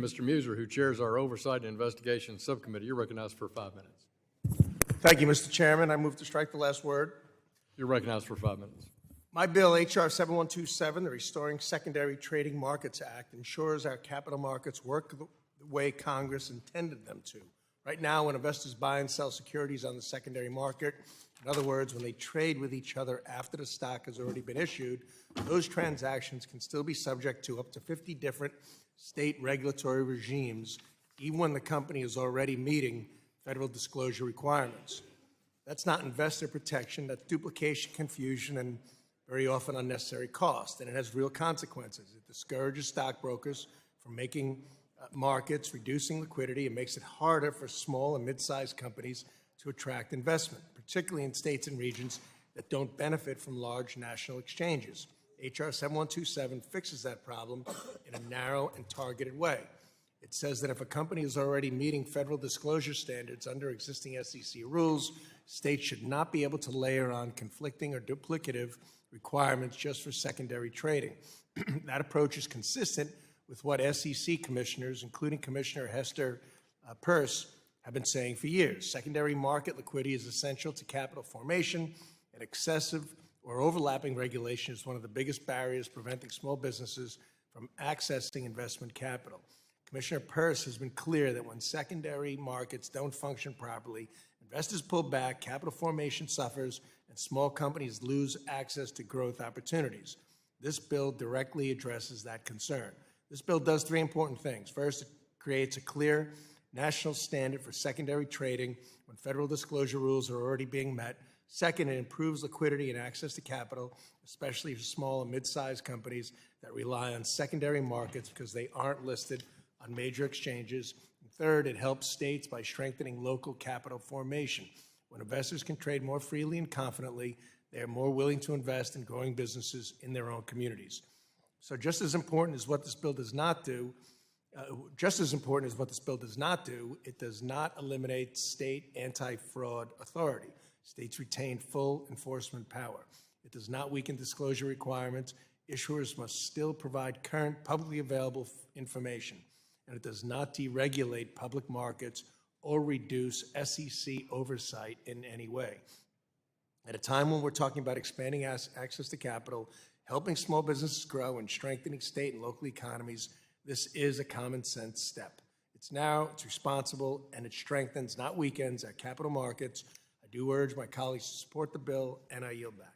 Mr. Meuser, who chairs our Oversight and Investigation Subcommittee. You're recognized for 5 minutes. Thank you, Mr. Chairman. I move to strike the last word. You're recognized for 5 minutes. My bill, H.R. 7127, the Restoring Secondary Trading Markets Act, ensures our capital markets work the way Congress intended them to. Right now, when investors buy and sell securities on the secondary market, in other words, when they trade with each other after the stock has already been issued, those transactions can still be subject to up to 50 different state regulatory regimes, even when the company is already meeting federal disclosure requirements. That's not investor protection, that's duplication, confusion, and very often unnecessary cost, and it has real consequences. It discourages stockbrokers from making markets, reducing liquidity, and makes it harder for small and mid-sized companies to attract investment, particularly in states and regions that don't benefit from large national exchanges. H.R. 7127 fixes that problem in a narrow and targeted way. It says that if a company is already meeting federal disclosure standards under existing SEC rules, states should not be able to layer on conflicting or duplicative requirements just for secondary trading. That approach is consistent with what SEC commissioners, including Commissioner Hester Peirce, have been saying for years. Secondary market liquidity is essential to capital formation, and excessive or overlapping regulation is one of the biggest barriers preventing small businesses from accessing investment capital. Commissioner Peirce has been clear that when secondary markets don't function properly, investors pull back, capital formation suffers, and small companies lose access to growth opportunities. This bill directly addresses that concern. This bill does three important things. First, it creates a clear national standard for secondary trading when federal disclosure rules are already being met. Second, it improves liquidity and access to capital, especially for small and mid-sized companies that rely on secondary markets because they aren't listed on major exchanges. And third, it helps states by strengthening local capital formation. When investors can trade more freely and confidently, they are more willing to invest in growing businesses in their own communities. So just as important as what this bill does not do, it does not eliminate state anti-fraud authority. States retain full enforcement power. It does not weaken disclosure requirements. Issuers must still provide current publicly available information. And it does not deregulate public markets or reduce SEC oversight in any way. At a time when we're talking about expanding access to capital, helping small businesses grow, and strengthening state and local economies, this is a common sense step. It's responsible, and it strengthens, not weakens, our capital markets. I do urge my colleagues to support the bill, and I yield back.